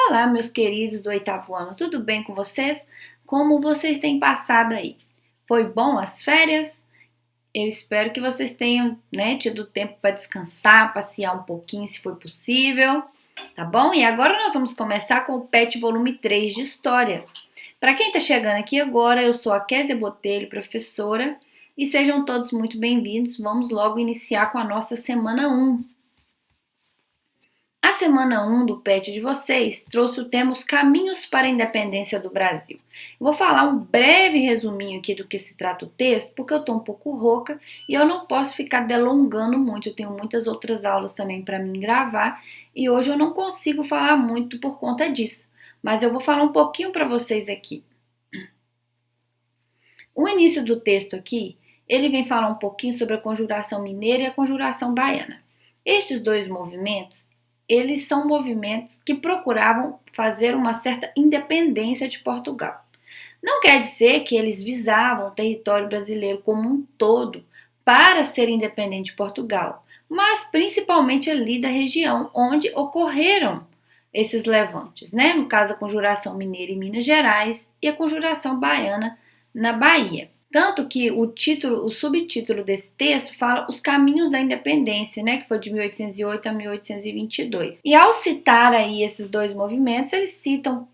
Olá, meus queridos do oitavo ano, tudo bem com vocês? Como vocês têm passado aí? Foi bom as férias? Eu espero que vocês tenham, tido tempo para descansar, passear um pouquinho se for possível, tá bom? E agora nós vamos começar com o PET volume 3 de História. Para quem está chegando aqui agora, eu sou a Kézia Botelho, professora, e sejam todos muito bem-vindos. Vamos logo iniciar com a nossa semana 1. A semana 1 do PET de vocês trouxe o tema Os Caminhos para a Independência do Brasil. Eu vou falar um breve resuminho aqui do que se trata o texto, porque eu estou um pouco rouca e eu não posso ficar delongando muito. Eu tenho muitas outras aulas também para mim gravar e hoje eu não consigo falar muito por conta disso. Mas eu vou falar um pouquinho para vocês aqui. O início do texto aqui, ele vem falar um pouquinho sobre a conjuração mineira e a conjuração baiana. Estes dois movimentos, eles são movimentos que procuravam fazer uma certa independência de Portugal. Não quer dizer que eles visavam o território brasileiro como um todo para ser independente de Portugal, mas principalmente ali da região onde ocorreram esses levantes, No caso, a conjuração mineira em Minas Gerais e a conjuração baiana na Bahia. Tanto que o subtítulo desse texto fala Os Caminhos da Independência, que foi de 1808 a 1822. E ao citar aí esses dois movimentos, eles citam,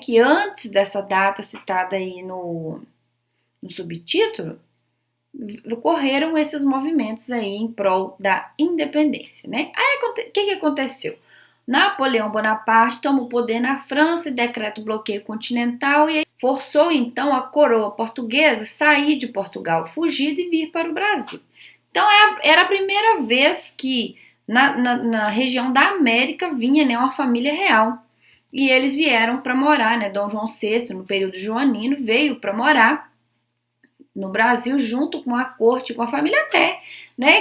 que antes dessa data citada aí no subtítulo, ocorreram esses movimentos aí em prol da independência, Aí o que aconteceu? Napoleão Bonaparte toma o poder na França e decreta o bloqueio continental e forçou então a coroa portuguesa a sair de Portugal, fugir e vir para o Brasil. Então era a primeira vez que na região da América vinha uma família real. E eles vieram para morar, Dom João VI, no período joanino, veio para morar no Brasil junto com a corte, com a família até,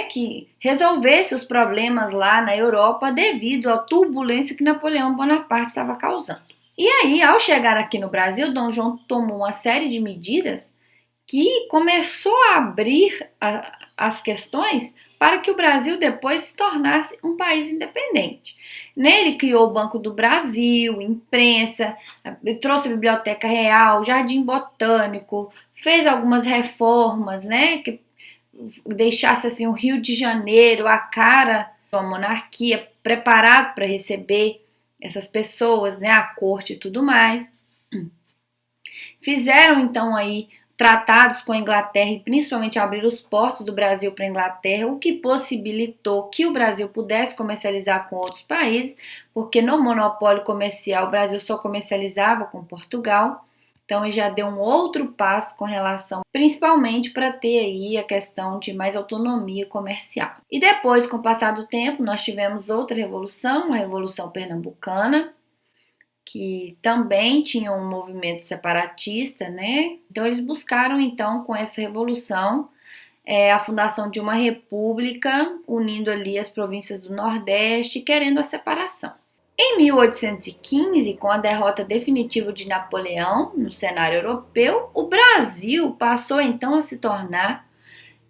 que resolvesse os problemas lá na Europa devido à turbulência que Napoleão Bonaparte estava causando. E aí, ao chegar aqui no Brasil, Dom João tomou uma série de medidas que começou a abrir as questões para que o Brasil depois se tornasse um país independente. Ele criou o Banco do Brasil, imprensa, trouxe a Biblioteca Real, Jardim Botânico, fez algumas reformas, que deixasse assim o Rio de Janeiro, a cara da monarquia, preparado para receber essas pessoas, a corte e tudo mais. Fizeram então aí tratados com a Inglaterra e principalmente abrir os portos do Brasil para a Inglaterra, o que possibilitou que o Brasil pudesse comercializar com outros países, porque no monopólio comercial o Brasil só comercializava com Portugal. Então, ele já deu um outro passo com relação, principalmente para ter aí a questão de mais autonomia comercial. E depois, com o passar do tempo, nós tivemos outra revolução, a Revolução Pernambucana, que também tinha um movimento separatista, Então, eles buscaram, então, com essa revolução, a fundação de uma república, unindo ali as províncias do Nordeste, querendo a separação. Em 1815, com a derrota definitiva de Napoleão no cenário europeu, o Brasil passou então a se tornar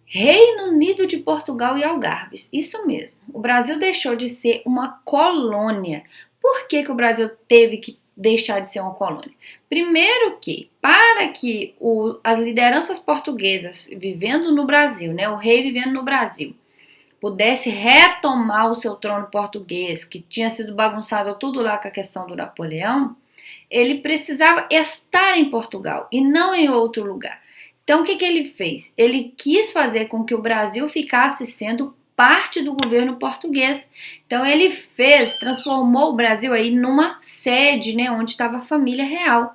Reino Unido de Portugal e Algarves. Isso mesmo, o Brasil deixou de ser uma colônia. Por que o Brasil teve que deixar de ser uma colônia? Primeiro que, para que as lideranças portuguesas vivendo no Brasil, o rei vivendo no Brasil, pudesse retomar o seu trono português, que tinha sido bagunçado tudo lá com a questão do Napoleão, ele precisava estar em Portugal e não em outro lugar. Então, o que ele fez? Ele quis fazer com que o Brasil ficasse sendo parte do governo português. Então, ele transformou o Brasil aí numa sede, onde estava a família real.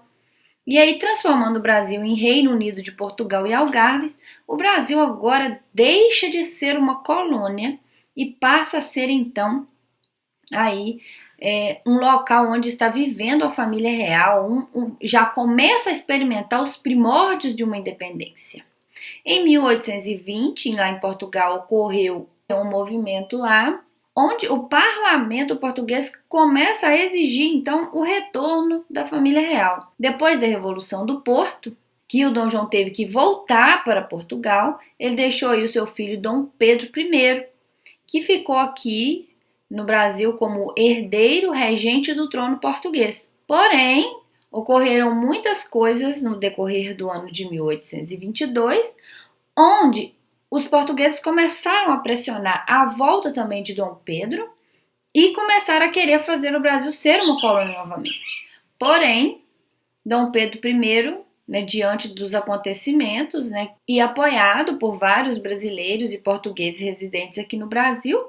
E aí, transformando o Brasil em Reino Unido de Portugal e Algarves, o Brasil agora deixa de ser uma colônia e passa a ser, então, aí um local onde está vivendo a família real, já começa a experimentar os primórdios de uma independência. Em 1820, lá em Portugal, ocorreu um movimento lá, onde o parlamento português começa a exigir, então, o retorno da família real. Depois da Revolução do Porto, que o Dom João teve que voltar para Portugal, ele deixou aí o seu filho Dom Pedro I, que ficou aqui no Brasil como herdeiro regente do trono português. Porém, ocorreram muitas coisas no decorrer do ano de 1822, onde os portugueses começaram a pressionar a volta também de Dom Pedro e começaram a querer fazer o Brasil ser uma colônia novamente. Porém, Dom Pedro I, né, diante dos acontecimentos, né, e apoiado por vários brasileiros e portugueses residentes aqui no Brasil,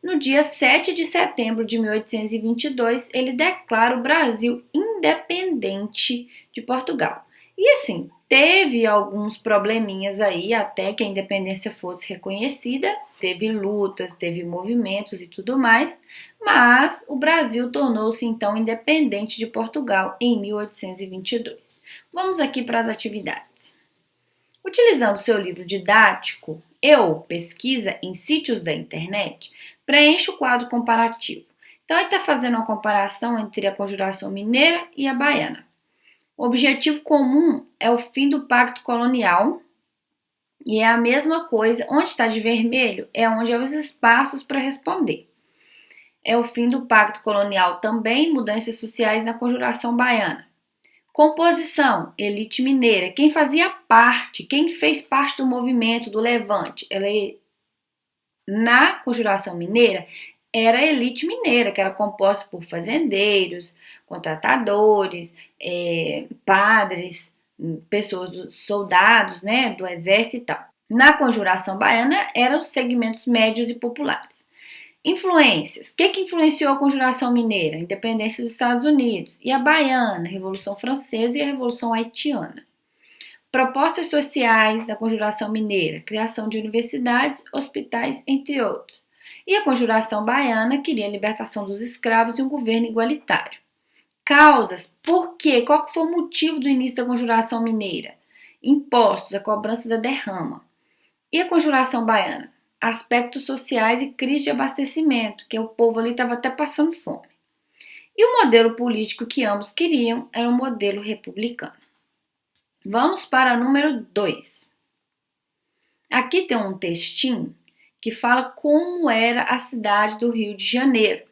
no dia 7 de setembro de 1822, ele declara o Brasil independente de Portugal. E assim, teve alguns probleminhas aí até que a independência fosse reconhecida, teve lutas, teve movimentos e tudo mais, mas o Brasil tornou-se então independente de Portugal em 1822. Vamos aqui para as atividades. Utilizando seu livro didático ou pesquisa em sítios da internet, preencha o quadro comparativo. Então, ele está fazendo uma comparação entre a conjuração mineira e a baiana. O objetivo comum é o fim do pacto colonial e é a mesma coisa. Onde está de vermelho é onde há os espaços para responder. É o fim do pacto colonial também, mudanças sociais na conjuração baiana. Composição, elite mineira. Quem fazia parte, quem fez parte do movimento do Levante, na conjuração mineira, era a elite mineira, que era composta por fazendeiros, contratadores, padres, pessoas, soldados, né, do exército e tal. Na conjuração baiana, eram os segmentos médios e populares. Influências. O que influenciou a conjuração mineira? A independência dos Estados Unidos. E a baiana, a Revolução Francesa e a Revolução Haitiana. Propostas sociais da conjuração mineira, criação de universidades, hospitais, entre outros. E a conjuração baiana queria a libertação dos escravos e um governo igualitário. Causas. Por quê? Qual foi o motivo do início da conjuração mineira? Impostos, a cobrança da derrama. E a conjuração baiana? Aspectos sociais e crise de abastecimento, que o povo ali estava até passando fome. E o modelo político que ambos queriam era um modelo republicano. Vamos para o número 2. Aqui tem um textinho que fala como era a cidade do Rio de Janeiro,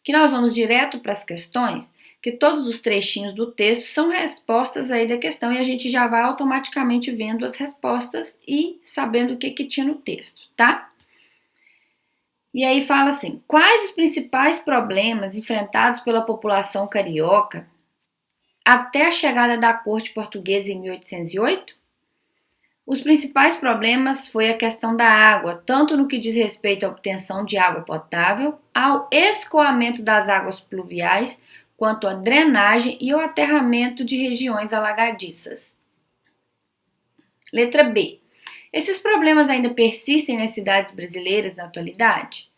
que nós vamos direto para as questões, que todos os trechinhos do texto são respostas aí da questão e a gente já vai automaticamente vendo as respostas e sabendo o que tinha no texto, tá? E aí fala assim, quais os principais problemas enfrentados pela população carioca até a chegada da corte portuguesa em 1808? Os principais problemas foi a questão da água, tanto no que diz respeito à obtenção de água potável, ao escoamento das águas pluviais, quanto à drenagem e ao aterramento de regiões alagadiças. Letra B. Esses problemas ainda persistem nas cidades brasileiras na atualidade?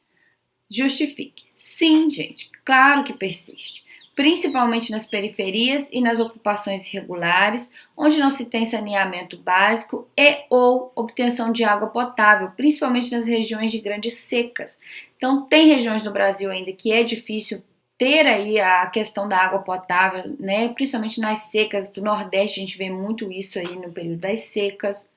Justifique. Sim, gente, claro que persiste. Principalmente nas periferias e nas ocupações irregulares, onde não se tem saneamento básico e ou obtenção de água potável, principalmente nas regiões de grandes secas. Então, tem regiões no Brasil ainda que é difícil ter aí a questão da água potável, né? Principalmente nas secas do Nordeste, a gente vê muito isso aí no período das secas.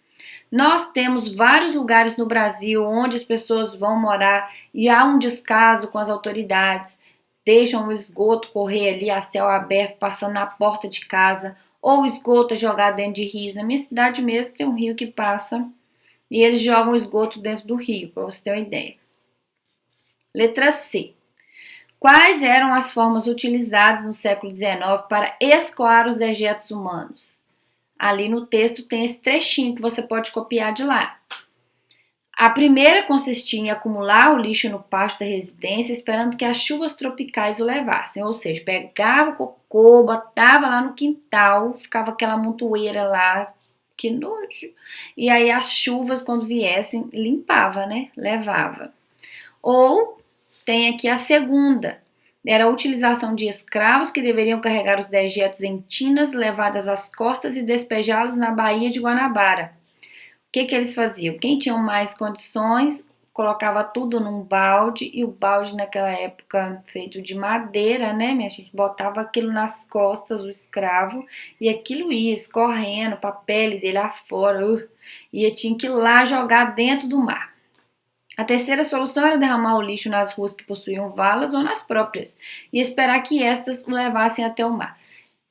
Nós temos vários lugares no Brasil onde as pessoas vão morar e há um descaso com as autoridades, deixam o esgoto correr ali a céu aberto, passando na porta de casa, ou o esgoto é jogado dentro de rios. Na minha cidade mesmo tem um rio que passa e eles jogam o esgoto dentro do rio, para você ter uma ideia. Letra C. Quais eram as formas utilizadas no século XIX para escoar os dejetos humanos? Ali no texto tem esse trechinho que você pode copiar de lá. A primeira consistia em acumular o lixo no pátio da residência, esperando que as chuvas tropicais o levassem. Ou seja, pegava o cocô, botava lá no quintal, ficava aquela montoeira lá, que nojo. E aí as chuvas, quando viessem, limpava, né? Levava. Ou tem aqui a segunda. Era a utilização de escravos que deveriam carregar os dejetos em tinas levadas às costas e despejá-los na Baía de Guanabara. O que eles faziam? Quem tinha mais condições colocava tudo num balde, e o balde naquela época feito de madeira, né, minha gente? Botava aquilo nas costas, o escravo, e aquilo ia escorrendo para a pele dele afora, e tinha que ir lá jogar dentro do mar. A terceira solução era derramar o lixo nas ruas que possuíam valas ou nas próprias e esperar que estas o levassem até o mar.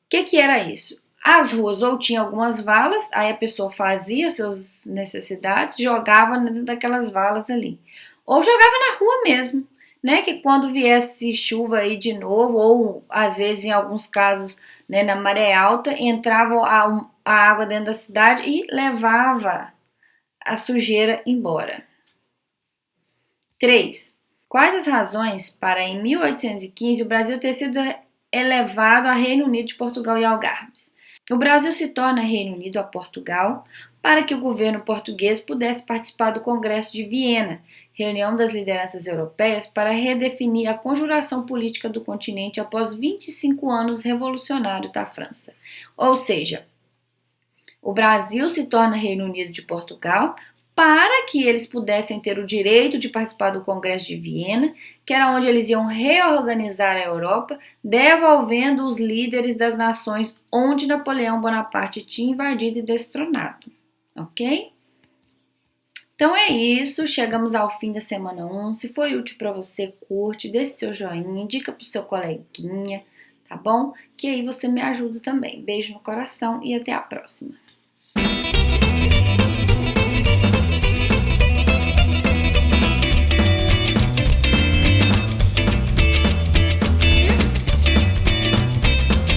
O que era isso? As ruas ou tinham algumas valas, aí a pessoa fazia suas necessidades, jogava dentro daquelas valas ali. Ou jogava na rua mesmo, né? Que quando viesse chuva aí de novo, ou às vezes em alguns casos, né, na maré alta, entrava a água dentro da cidade e levava a sujeira embora. 3. Quais as razões para, em 1815, o Brasil ter sido elevado a Reino Unido de Portugal e Algarves? O Brasil se torna Reino Unido a Portugal para que o governo português pudesse participar do Congresso de Viena, reunião das lideranças europeias para redefinir a conjuração política do continente após 25 anos revolucionários da França. Ou seja, o Brasil se torna Reino Unido de Portugal para que eles pudessem ter o direito de participar do Congresso de Viena, que era onde eles iam reorganizar a Europa, devolvendo os líderes das nações onde Napoleão Bonaparte tinha invadido e destronado. Ok? Então é isso, chegamos ao fim da semana 1. Se foi útil para você, curte, deixe seu joinha, indica para o seu coleguinha, tá bom? Que aí você me ajuda também. Beijo no coração e até a próxima.